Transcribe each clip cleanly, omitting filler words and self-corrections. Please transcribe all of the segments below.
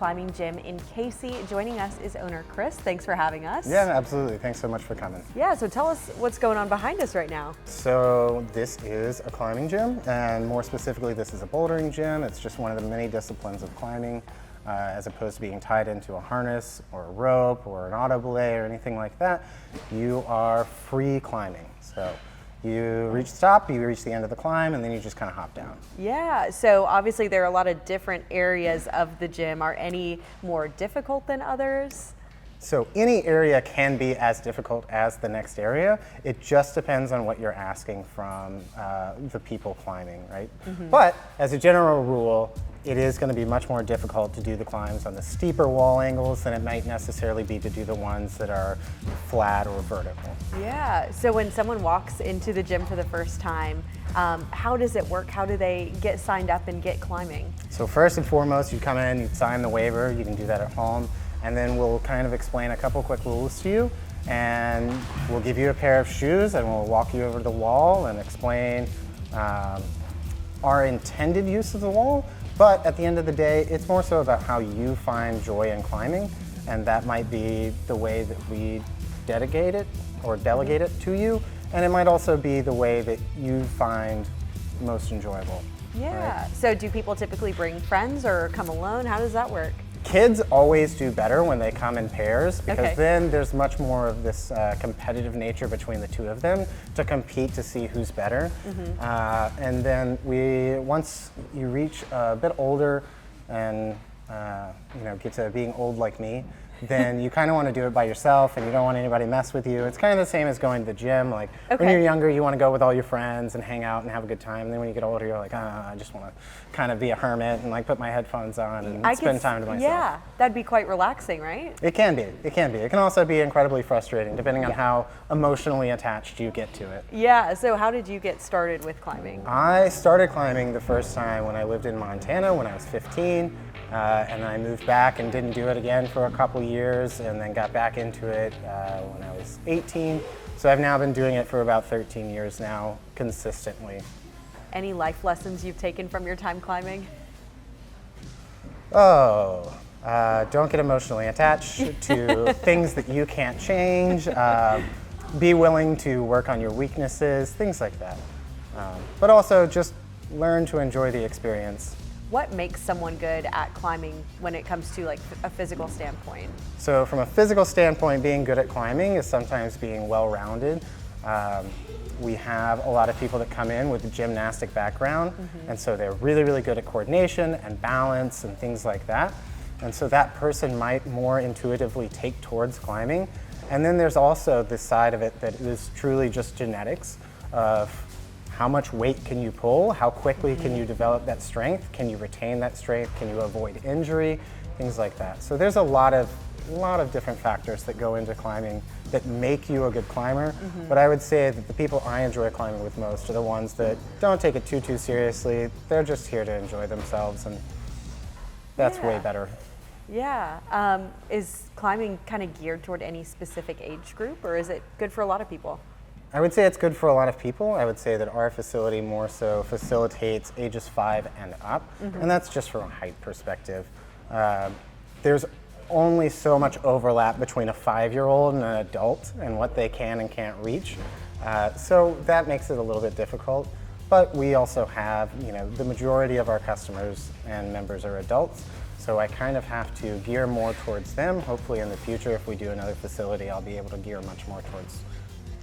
climbing gym in Casey. Joining us is owner Chris. Thanks for having us. Yeah, absolutely. Thanks so much for coming. Yeah, so tell us what's going on behind us right now. So this is a climbing gym, and more specifically, this is a bouldering gym. It's just one of the many disciplines of climbing, as opposed to being tied into a harness or a rope or an auto belay or anything like that. You are free climbing. So you reach the top, you reach the end of the climb, and then you just kind of hop down. Yeah, so obviously there are a lot of different areas of the gym. Are any more difficult than others? So any area can be as difficult as the next area. It just depends on what you're asking from the people climbing, right? But as a general rule, it is going to be much more difficult to do the climbs on the steeper wall angles than it might necessarily be to do the ones that are flat or vertical. Yeah, so when someone walks into the gym for the first time, how does it work? How do they get signed up and get climbing? So first and foremost, you come in, you sign the waiver, you can do that at home, and then we'll kind of explain a couple quick rules to you, and we'll give you a pair of shoes and we'll walk you over to the wall and explain our intended use of the wall. But at the end of the day, it's more so about how you find joy in climbing, and that might be the way that we delegate it to you, and it might also be the way that you find most enjoyable. Yeah, right? so do people typically bring friends or come alone? How does that work? Kids always do better when they come in pairs, because Okay. then there's much more of this competitive nature between the two of them to compete to see who's better. And then once you reach a bit older and get to being old like me, then you kind of want to do it by yourself and you don't want anybody to mess with you. It's kind of the same as going to the gym. Like when Okay. you're younger, you want to go with all your friends and hang out and have a good time. And then when you get older, you're like, I just want to kind of be a hermit and like put my headphones on and spend time to myself. Yeah, that'd be quite relaxing, right? It can be. It can be. It can also be incredibly frustrating depending on how emotionally attached you get to it. Yeah, so how did you get started with climbing? I started climbing the first time when I lived in Montana when I was 15. And I moved back and didn't do it again for a couple years, and then got back into it when I was 18. So I've now been doing it for about 13 years now, consistently. Any life lessons you've taken from your time climbing? Don't get emotionally attached to things that you can't change. Be willing to work on your weaknesses, things like that. But also just learn to enjoy the experience. What makes someone good at climbing when it comes to like a physical standpoint? So from a physical standpoint, being good at climbing is sometimes being well-rounded. We have a lot of people that come in with a gymnastic background, and so they're really, really good at coordination and balance and things like that. And so that person might more intuitively take towards climbing. And then there's also this side of it that is truly just genetics of how much weight can you pull? How quickly can you develop that strength? Can you retain that strength? Can you avoid injury? Things like that. So there's a lot of different factors that go into climbing that make you a good climber. But I would say that the people I enjoy climbing with most are the ones that don't take it too seriously. They're just here to enjoy themselves, and that's way better. Yeah, is climbing kind of geared toward any specific age group, or is it good for a lot of people? I would say it's good for a lot of people. I would say that our facility more so facilitates ages 5 and up, and that's just from a height perspective. There's only so much overlap between a 5-year-old and an adult and what they can and can't reach. So that makes it a little bit difficult. But we also have, the majority of our customers and members are adults, so I kind of have to gear more towards them. Hopefully in the future, if we do another facility, I'll be able to gear much more towards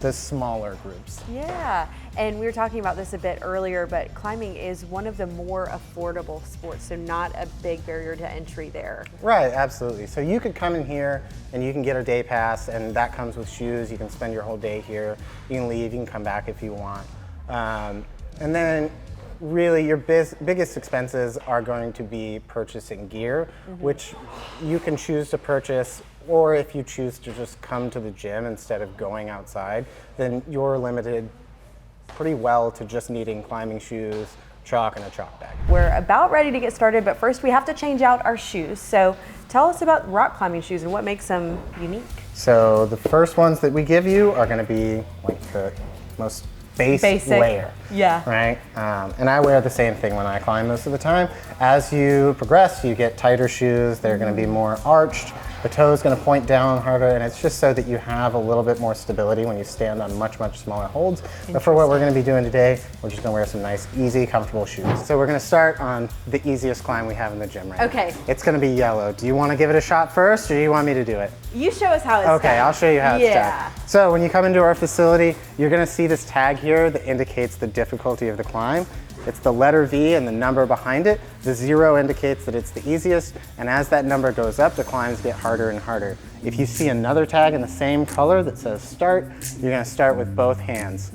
the smaller groups. Yeah, and we were talking about this a bit earlier, but climbing is one of the more affordable sports, so not a big barrier to entry there. Right, absolutely. So you could come in here and you can get a day pass, and that comes with shoes. You can spend your whole day here. You can leave, you can come back if you want. And then really your biggest expenses are going to be purchasing gear, which you can choose to purchase, or if you choose to just come to the gym instead of going outside, then you're limited pretty well to just needing climbing shoes, chalk, and a chalk bag. We're about ready to get started, but first we have to change out our shoes. So tell us about rock climbing shoes and what makes them unique. So the first ones that we give you are going to be like the most base layer. Yeah. Right? And I wear the same thing when I climb most of the time. As you progress, you get tighter shoes. They're going to be more arched. The toe's going to point down harder, and it's just so that you have a little bit more stability when you stand on much, much smaller holds. But for what we're going to be doing today, we're just going to wear some nice, easy, comfortable shoes. So we're going to start on the easiest climb we have in the gym right Okay. now. It's going to be yellow. Do you want to give it a shot first, or do you want me to do it? You show us how it's done. Okay, I'll show you how it's done. So when you come into our facility, you're going to see this tag here that indicates the difficulty of the climb. It's the letter V and the number behind it. The 0 indicates that it's the easiest, and as that number goes up, the climbs get harder and harder. If you see another tag in the same color that says start, you're going to start with both hands.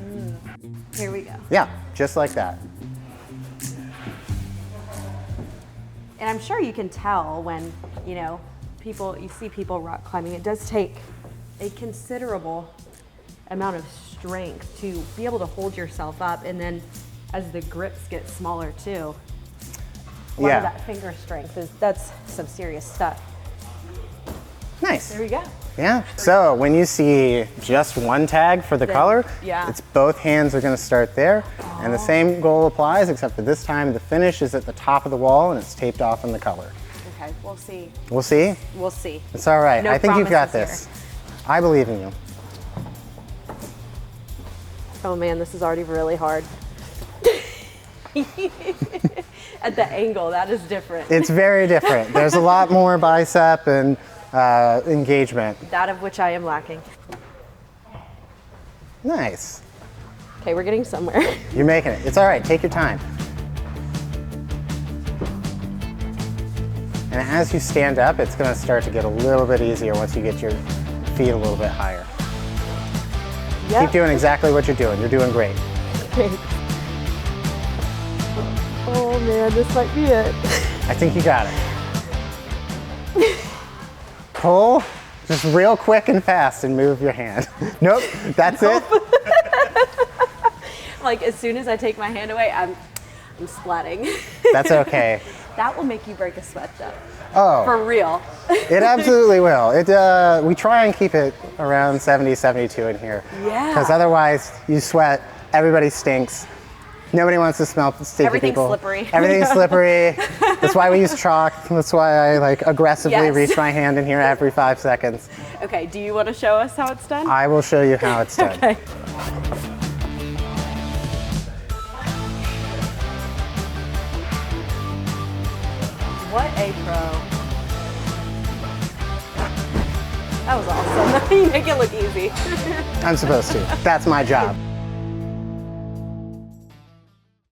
Here we go. Yeah, just like that. And I'm sure you can tell when, you see people rock climbing, it does take a considerable amount of strength to be able to hold yourself up, and then as the grips get smaller too. A lot of that finger strength that's some serious stuff. Nice. There we go. Yeah. So when you see just one tag for the color, it's both hands are going to start there. And the same goal applies, except for this time the finish is at the top of the wall and it's taped off in the color. Okay, we'll see. We'll see? We'll see. It's all right. No I think you've got promises this. I believe in you. Oh man, this is already really hard. At the angle, that is different. It's very different. There's a lot more bicep and engagement. That of which I am lacking. Nice. Okay, we're getting somewhere. You're making it. It's all right. Take your time. And as you stand up, it's going to start to get a little bit easier once you get your feet a little bit higher. Yep. Keep doing exactly what you're doing. You're doing great. Oh man, this might be it. I think you got it. Pull, just real quick and fast and move your hand. Nope, that's it. Like as soon as I take my hand away, I'm splatting. That's okay. That will make you break a sweat though. Oh. For real. It absolutely will. We try and keep it around 70, 72 in here. Yeah. Because otherwise you sweat, everybody stinks. Nobody wants to smell stinky people. Slippery. Everything's slippery. That's why we use chalk. That's why I aggressively reach my hand in here every 5 seconds. Okay, do you want to show us how it's done? I will show you how it's done. Okay. What a pro. That was awesome. You make it look easy. I'm supposed to. That's my job.